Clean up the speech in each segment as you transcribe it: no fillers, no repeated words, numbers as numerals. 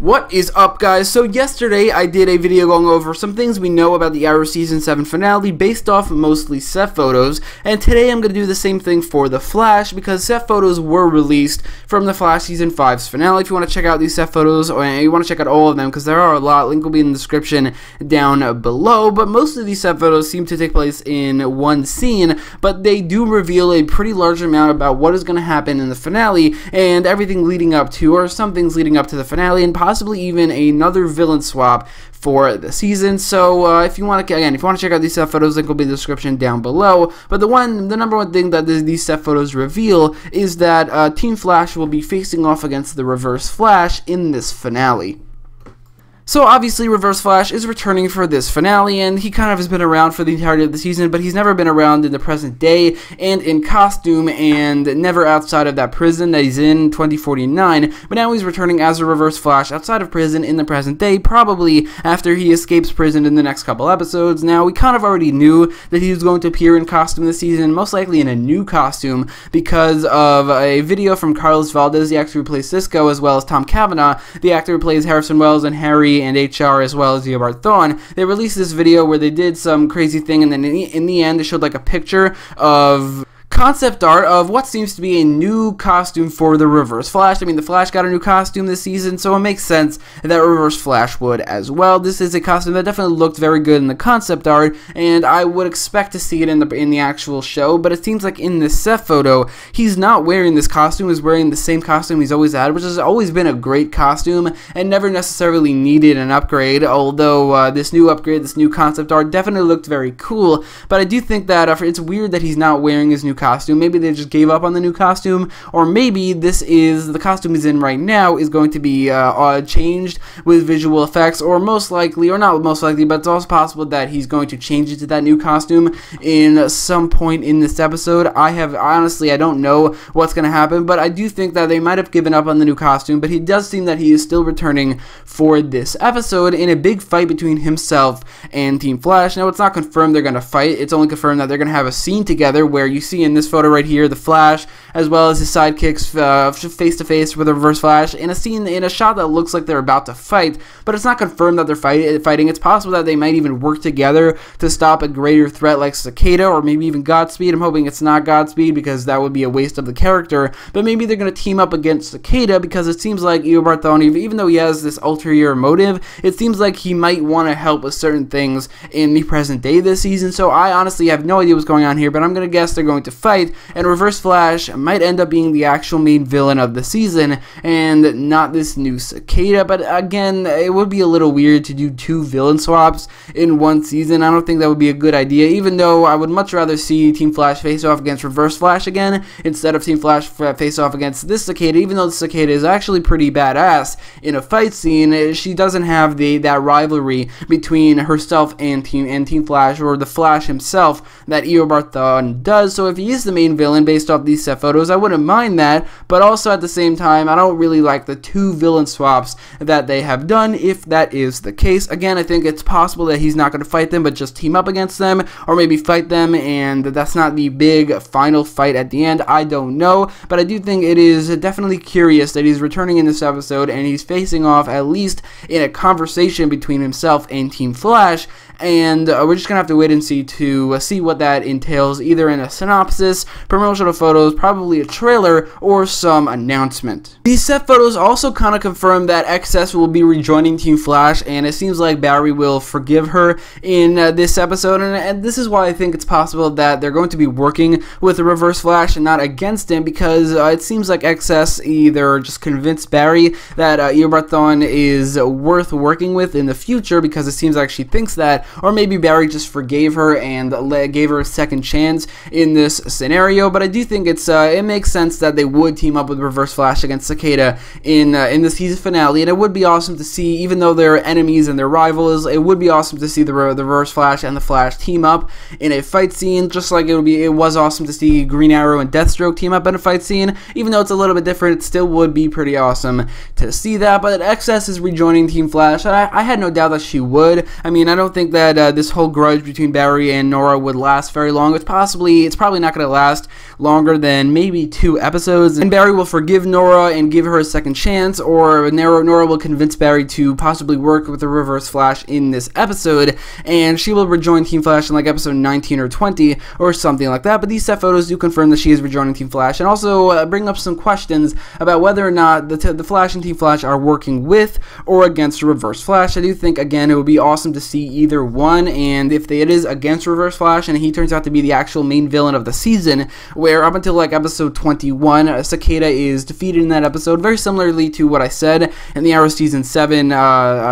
What is up, guys? So yesterday I did a video going over some things we know about the Arrow Season 7 finale based off mostly set photos, and today I'm going to do the same thing for The Flash because set photos were released from The Flash Season 5's finale. If you want to check out these set photos, or you want to check out all of them because there are a lot, link will be in the description down below, but most of these set photos seem to take place in one scene, but they do reveal a pretty large amount about what is going to happen in the finale and everything leading up to, or some things leading up to the finale, and possibly even another villain swap for the season. So if you want to check out these set photos, link will be in the description down below. But the number one thing that these set photos reveal is that Team Flash will be facing off against the Reverse Flash in this finale. So obviously Reverse Flash is returning for this finale, and he kind of has been around for the entirety of the season, but he's never been around in the present day and in costume, and never outside of that prison that he's in 2049, but now he's returning as a Reverse Flash outside of prison in the present day, probably after he escapes prison in the next couple episodes. Now, we kind of already knew that he was going to appear in costume this season, most likely in a new costume, because of a video from Carlos Valdez, the actor who plays Cisco, as well as Tom Cavanaugh, the actor who plays Harrison Wells and Harry and HR, as well as Eobard Thawne. They released this video where they did some crazy thing, and then in the end they showed like a picture of concept art of what seems to be a new costume for the Reverse Flash. I mean, the Flash got a new costume this season, so it makes sense that Reverse Flash would as well. This is a costume that definitely looked very good in the concept art, and I would expect to see it in the actual show, but it seems like in this set photo, he's not wearing this costume. He's wearing the same costume he's always had, which has always been a great costume and never necessarily needed an upgrade, although this new upgrade, this new concept art definitely looked very cool. But I do think that it's weird that he's not wearing his new costume. Maybe they just gave up on the new costume, or maybe this is the costume he's in right now is going to be changed with visual effects, or most likely, or not most likely, but it's also possible that he's going to change it to that new costume in some point in this episode. Honestly, I don't know what's going to happen, but I do think that they might have given up on the new costume, but he does seem that he is still returning for this episode in a big fight between himself and Team Flash. Now, it's not confirmed they're going to fight. It's only confirmed that they're going to have a scene together where you see in this photo right here the Flash as well as his sidekicks face to face with the Reverse Flash in a shot that looks like they're about to fight, but it's not confirmed that they're fighting. It's possible that they might even work together to stop a greater threat like Cicada, or maybe even Godspeed. I'm hoping it's not Godspeed because that would be a waste of the character, but maybe they're going to team up against Cicada because it seems like Eobard Thawne, even though he has this ulterior motive, it seems like he might want to help with certain things in the present day this season. So I honestly have no idea what's going on here, but I'm going to guess they're going to fight, and Reverse Flash might end up being the actual main villain of the season and not this new Cicada. But again, it would be a little weird to do two villain swaps in one season. I don't think that would be a good idea, even though I would much rather see Team Flash face off against Reverse Flash again instead of Team Flash face off against this Cicada. Even though the Cicada is actually pretty badass in a fight scene, she doesn't have that rivalry between herself and Team Flash, or the Flash himself, that Eobard Thawne does. So if he is the main villain based off these set photos, I wouldn't mind that, but also at the same time, I don't really like the two villain swaps that they have done, if that is the case. Again, I think it's possible that he's not going to fight them, but just team up against them, or maybe fight them, and that's not the big final fight at the end. I don't know, but I do think it is definitely curious that he's returning in this episode, and he's facing off, at least in a conversation between himself and Team Flash, and we're just going to have to wait and see to see what that entails, either in a synopsis, promotional photos, probably a trailer, or some announcement. These set photos also kind of confirm that XS will be rejoining Team Flash, and it seems like Barry will forgive her in this episode, and this is why I think it's possible that they're going to be working with the Reverse Flash and not against him, because it seems like XS either just convinced Barry that Eobard Thawne is worth working with in the future, because it seems like she thinks that, or maybe Barry just forgave her and gave her a second chance in this scenario. But I do think it makes sense that they would team up with Reverse Flash against Cicada in the season finale, and it would be awesome to see, even though they're enemies and they're rivals, it would be awesome to see the Reverse Flash and the Flash team up in a fight scene, just like it was awesome to see Green Arrow and Deathstroke team up in a fight scene. Even though it's a little bit different, it still would be pretty awesome to see that. But XS is rejoining Team Flash, and I had no doubt that she would. I mean, I don't think that this whole grudge between Barry and Nora would last very long. It's probably not not going to last longer than maybe 2 episodes, and Barry will forgive Nora and give her a second chance, or Nora will convince Barry to possibly work with the Reverse Flash in this episode, and she will rejoin Team Flash in like episode 19 or 20 or something like that. But these set photos do confirm that she is rejoining Team Flash, and also bring up some questions about whether or not the Flash and Team Flash are working with or against Reverse Flash. I do think, again, it would be awesome to see either one, and if it is against Reverse Flash and he turns out to be the actual main villain of the season, where up until like episode 21, Cicada is defeated in that episode, very similarly to what I said in the Arrow Season 7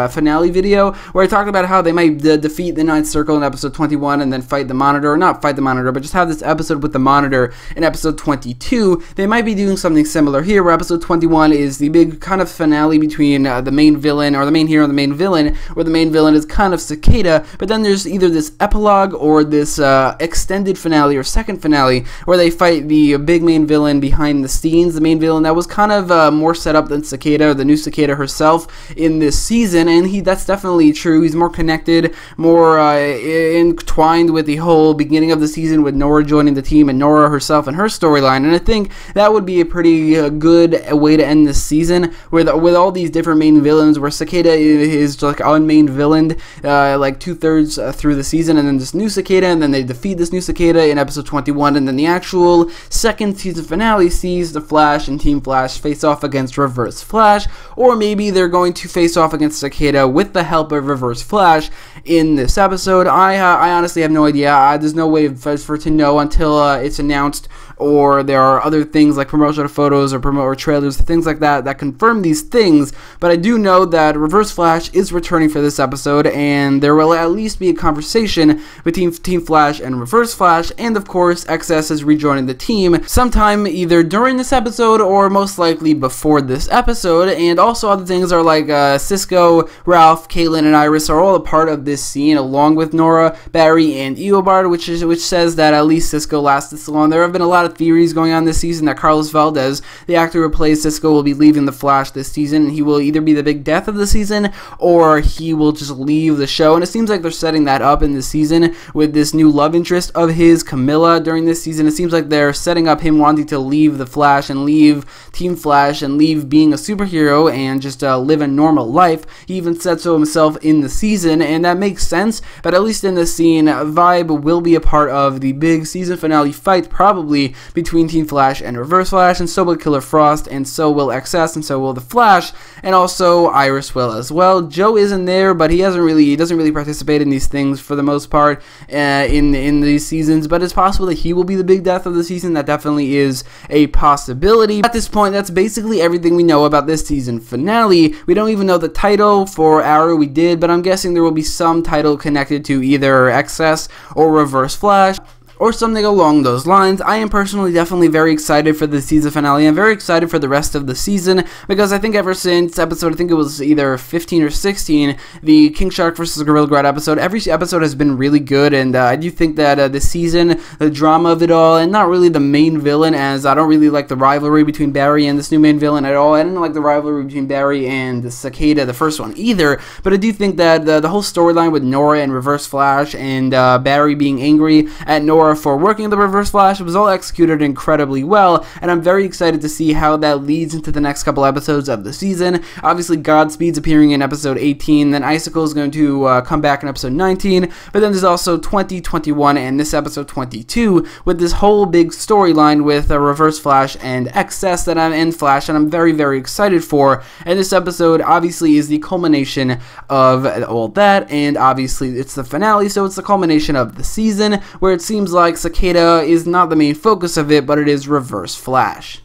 finale video, where I talked about how they might defeat the Ninth Circle in episode 21 and then fight the Monitor, or not fight the Monitor, but just have this episode with the Monitor in episode 22. They might be doing something similar here, where episode 21 is the big kind of finale between the main villain, or the main hero and the main villain, where the main villain is kind of Cicada, but then there's either this epilogue or this extended finale or second finale where they fight the big main villain behind the scenes, the main villain that was kind of more set up than Cicada, or the new Cicada herself in this season, and that's definitely true. He's more connected, more entwined with the whole beginning of the season with Nora joining the team and Nora herself and her storyline, and I think that would be a pretty good way to end this season with all these different main villains, where Cicada is like unmain villain like 2/3 through the season, and then this new Cicada, and then they defeat this new Cicada in episode 21, and then the actual second season finale sees the Flash and Team Flash face off against Reverse Flash, or maybe they're going to face off against Cicada with the help of Reverse Flash in this episode. I honestly have no idea. There's no way for to know until it's announced, or there are other things like promotional photos or trailers, things like that confirm these things. But I do know that Reverse Flash is returning for this episode, and there will at least be a conversation between Team Flash and Reverse Flash, and of course XS is rejoining the team sometime either during this episode or most likely before this episode. And also other things are like Cisco, Ralph, Caitlin, and Iris are all a part of this scene, along with Nora, Barry, and Eobard, which says that at least Cisco lasted so long. There have been a lot of theories going on this season that Carlos Valdez, the actor who plays Cisco, will be leaving the Flash this season. He will either be the big death of the season, or he will just leave the show, and it seems like they're setting that up in this season with this new love interest of his, Camilla, during this season. It seems like they're setting up him wanting to leave the Flash and leave Team Flash and leave being a superhero and just live a normal life. He even said so himself in the season, and that makes sense. But at least in this scene, Vibe will be a part of the big season finale fight, probably between Team Flash and Reverse Flash, and so will Killer Frost, and so will XS, and so will the Flash, and also Iris will as well. Joe isn't there, but he doesn't really participate in these things for the most part in these seasons, but it's possible that he will be the big death of the season. That definitely is a possibility. At this point, that's basically everything we know about this season finale. We don't even know the title for Arrow. We did, but I'm guessing there will be some title connected to either XS or Reverse Flash, or something along those lines. I am personally definitely very excited for the season finale. I'm very excited for the rest of the season, because I think ever since episode, I think it was either 15 or 16, the King Shark vs. Gorilla Grodd episode, every episode has been really good, and I do think that this season, the drama of it all, and not really the main villain, as I don't really like the rivalry between Barry and this new main villain at all. I didn't like the rivalry between Barry and Cicada, the first one, either, but I do think that the whole storyline with Nora and Reverse Flash, and Barry being angry at Nora for working the Reverse Flash, was all executed incredibly well, and I'm very excited to see how that leads into the next couple episodes of the season. Obviously, Godspeed's appearing in episode 18, then Icicle is going to come back in episode 19, but then there's also 20, 21, and this episode 22, with this whole big storyline with Reverse Flash and XS and Flash, and I'm very, very excited for. And this episode obviously is the culmination of all that, and obviously it's the finale, so it's the culmination of the season, where it seems like Cicada is not the main focus of it, but it is Reverse Flash.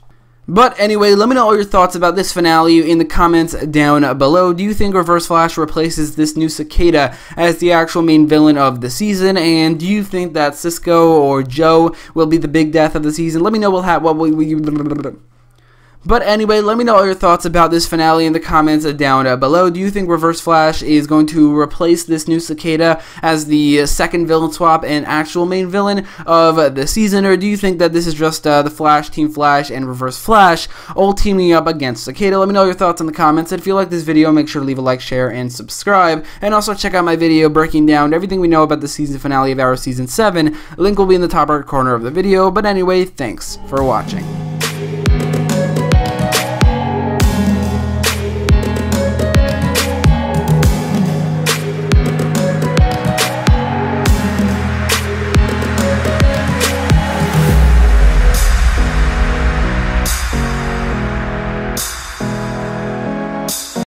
But anyway, let me know all your thoughts about this finale in the comments down below. Do you think Reverse Flash replaces this new Cicada as the actual main villain of the season? And do you think that Cisco or Joe will be the big death of the season? Let me know But anyway, let me know all your thoughts about this finale in the comments down below. Do you think Reverse Flash is going to replace this new Cicada as the second villain swap and actual main villain of the season, or do you think that this is just the Flash, Team Flash, and Reverse Flash all teaming up against Cicada? Let me know your thoughts in the comments, and if you like this video, make sure to leave a like, share, and subscribe, and also check out my video breaking down everything we know about the season finale of Arrow Season 7. Link will be in the top right corner of the video, but anyway, thanks for watching.